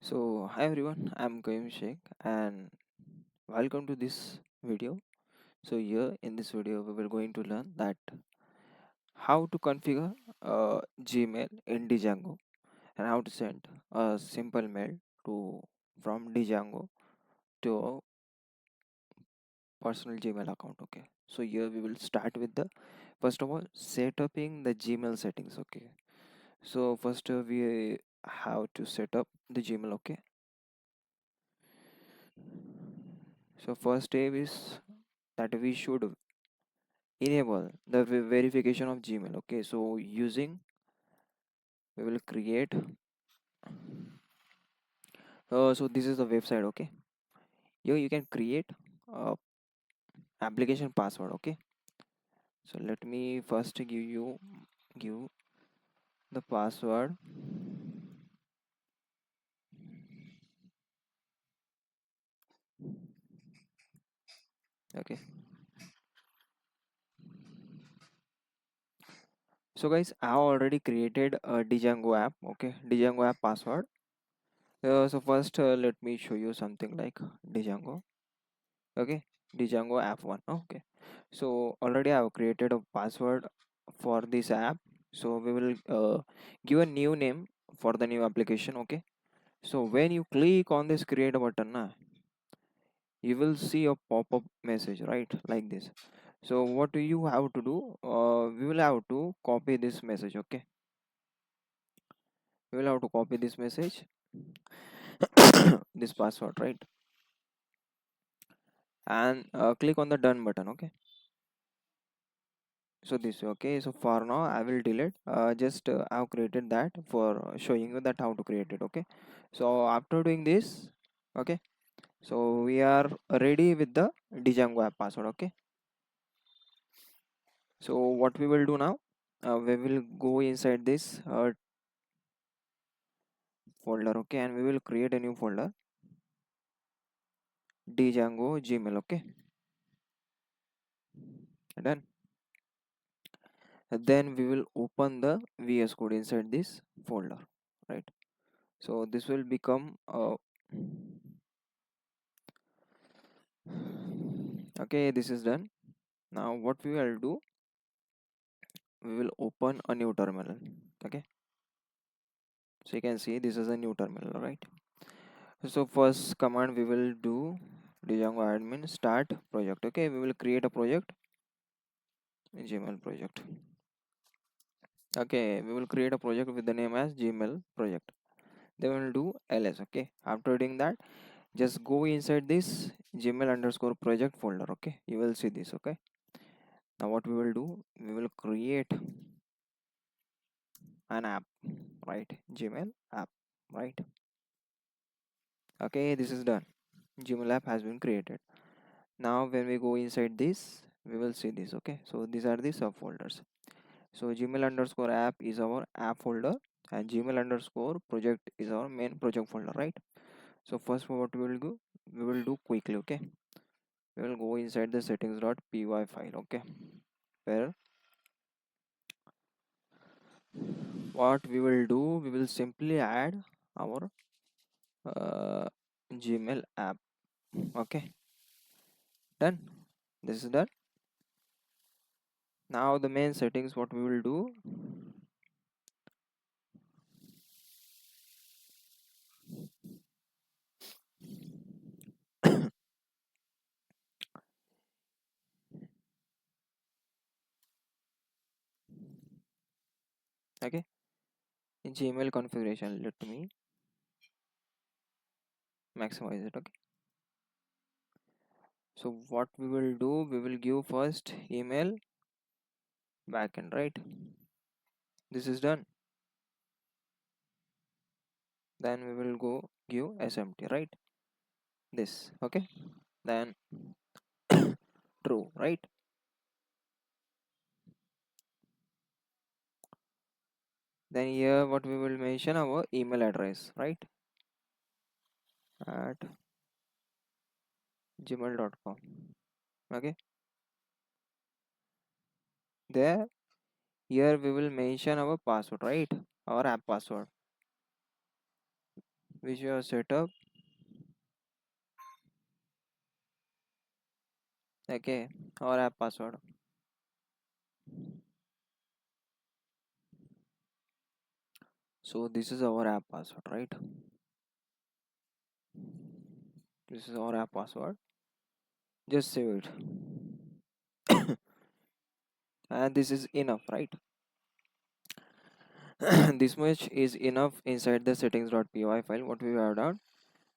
So hi everyone, I'm Kaim Sheikh and welcome to this video. So here in this video we will going to learn that how to configure Gmail in Django and how to send a simple mail to from Django to a personal Gmail account. Okay. So here we will start with the first of all setting the Gmail settings. Okay. So first we have to set up the Gmail. Okay. So first step is that we should enable the verification of Gmail. Okay, so using we will create so this is the website. Okay, here you can create uh, application password. Okay, so let me first give the password. Okay, so guys, I have already created a Django app. Okay, Django app password. So first let me show you something like Django. Okay, Django app one. Okay, so already I have created a password for this app. So we will give a new name for the new application. Okay, so when you click on this create button you will see a pop-up message, right, like this. So what do you have to do? We will have to copy this message. Okay, we will have to copy this message this password, right, and click on the done button. Okay, so this okay, so for now I will delete just I've created that for showing you that how to create it. Okay, so after doing this, okay, so we are ready with the Django app password. Okay, so what we will do now, we will go inside this folder. Okay, and we will create a new folder, Django Gmail. Okay, done. Then we will open the VS code inside this folder, right. So this will become okay, this is done. Now what we will do, we will open a new terminal. Okay, so you can see this is a new terminal, right. So first command we will do Django admin start project. Okay, we will create a project, Gmail project. Okay, we will create a project with the name as Gmail project. Then we will do ls. Okay, after doing that, just go inside this Gmail underscore project folder. Okay, you will see this. Okay, now what we will do, we will create an app, right, Gmail app, right. Okay, this is done. Gmail app has been created. Now when we go inside this, we will see this. Okay, so these are the subfolders. So Gmail underscore app is our app folder and Gmail underscore project is our main project folder, right. So first what we will do, we will do quickly. Okay, we will go inside the settings.py file. Okay, where what we will do, we will simply add our uh, Gmail app. Okay, done. This is done. Now the main settings, what we will do, okay, in Gmail configuration, let me maximize it. Okay, so what we will do, we will give first email backend, right. This is done. Then we will go give smt, right, this. Okay, then true, right. Then here what we will mention our email address, right, at gmail.com. Okay, there, here we will mention our password, right, our app password. which you have set up. Okay, our app password. So this is our app password, right? This is our app password. Just save it. And this is enough, right? This much is enough inside the settings.py file. What we have done,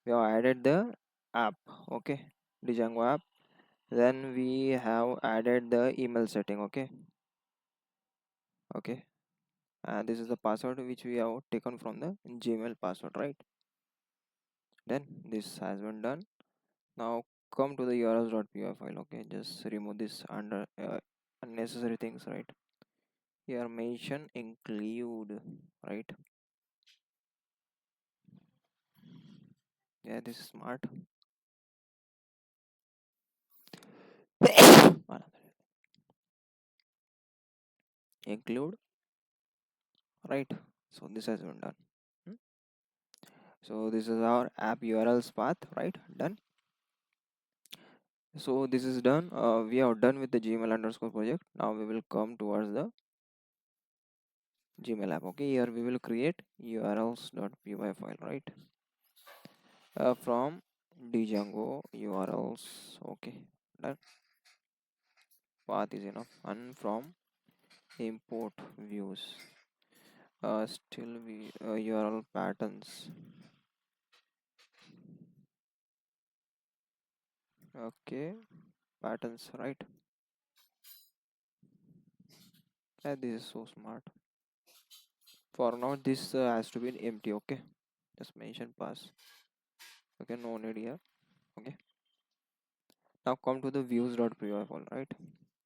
we have added the app, okay, the Django app. Then we have added the email setting, okay. And this is the password which we have taken from the Gmail password, right? Then this has been done. Now come to the urls.py file, okay. Just remove this under unnecessary things, right? Here mention include, right? Yeah, this is smart. Include, right? So this has been done. Hmm? So this is our app URLs path, right? Done. So this is done. We are done with the Gmail underscore project. Now we will come towards the Gmail app. Okay, here we will create urls.py file, right? From Django urls. Okay, done. Path is enough. And from import views. Still we URL patterns. Okay, patterns, right? This is so smart. For now, this has to be empty. Okay, just mention pass. Okay, no need here. Okay, now come to the views.py file, right?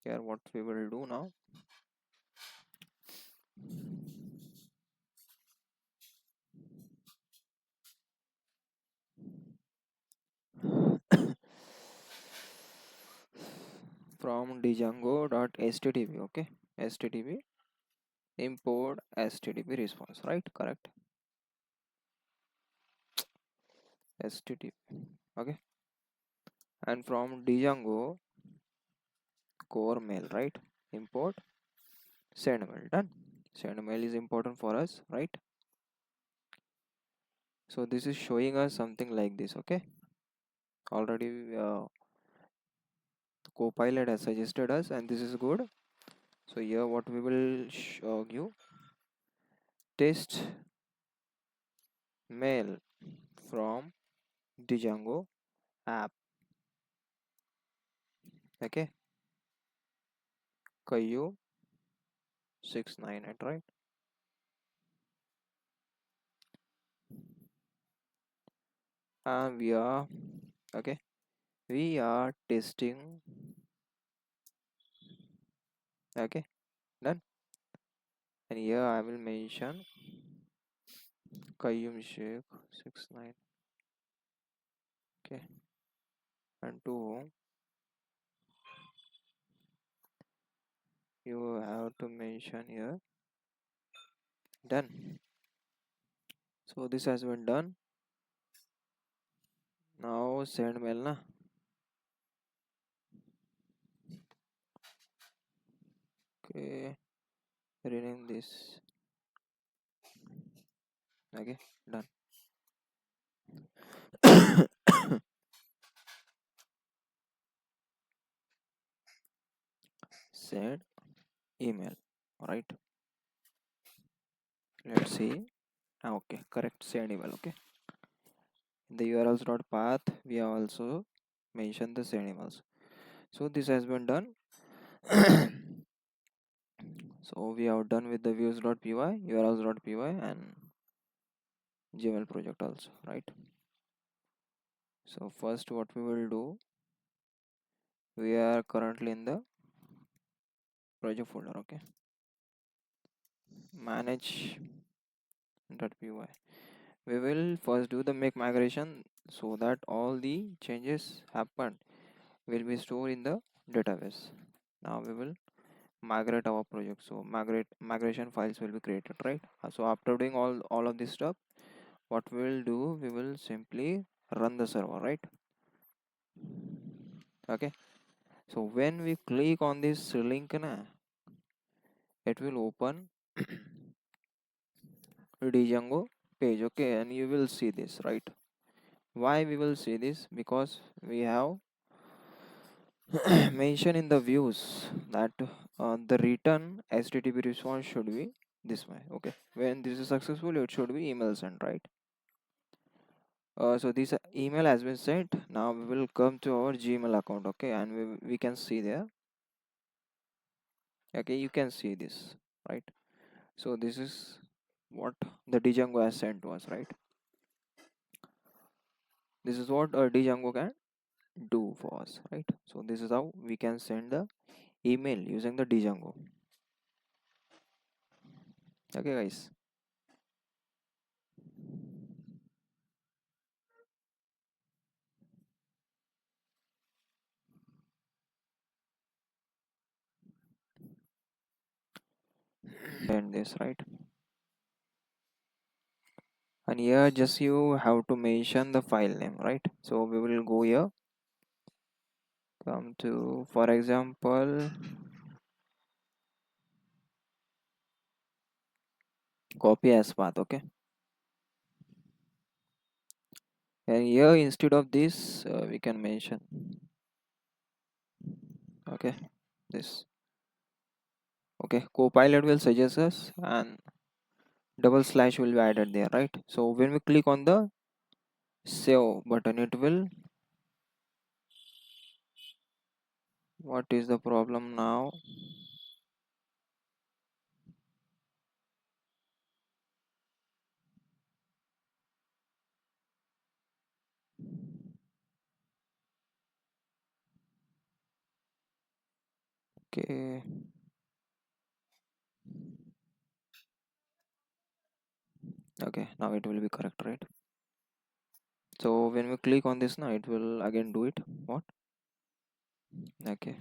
Here, what we will do now. From django.http, okay, http import http response, right? Correct. http, okay. And from django core mail, right? Import send mail. Done. Send mail is important for us, right? So this is showing us something like this, okay. Already Copilot has suggested us, and this is good. So here what we will show you, test mail from Django app, okay. Caillou 698, right? And we are, okay, we are testing, okay, done. And here I will mention Qayyum Sheikh 69, okay. And to you have to mention here, done. So this has been done. Now send mail na. Okay, rename this, okay, done. Send email, right? Let's see. Okay, correct, send email, okay. In the urls.path we have also mentioned the send emails. So this has been done. So we have done with the views.py, urls.py, and Gmail project also, right? So first what we will do, we are currently in the project folder, okay. Manage.py. We will first do the make migration so that all the changes happen will be stored in the database. Now we will migrate our project. So migration files will be created, right? So after doing all of this stuff, what we will do, we will simply run the server, right? Okay, so when we click on this link na, it will open Django page. Okay, and you will see this, right? Why we will see this? Because we have mentioned in the views that the return HTTP response should be this way. Okay, when this is successful, it should be email sent, right? So this email has been sent. Now we will come to our Gmail account. Okay, and we can see there. Okay, you can see this, right? So this is what the Django has sent to us, right? This is what Django can do for us, right? So this is how we can send the email using the Django. Okay, guys. And this, right? And here just you have to mention the file name, right? So we will go here, come to, for example, copy as path. Okay, and here instead of this we can mention, okay, this. Okay, copilot will suggest us and double slash will be added there, right? So when we click on the save button, it will, what is the problem now? Okay, okay, now it will be correct, right? So when we click on this now, it will again do it. What? Okay.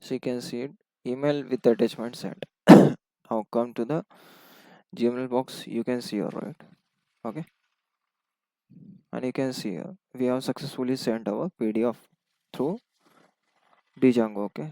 So you can see it, email with attachment sent. Now come to the Gmail box, you can see here, right? Okay, and you can see here we have successfully sent our PDF through Django. Okay,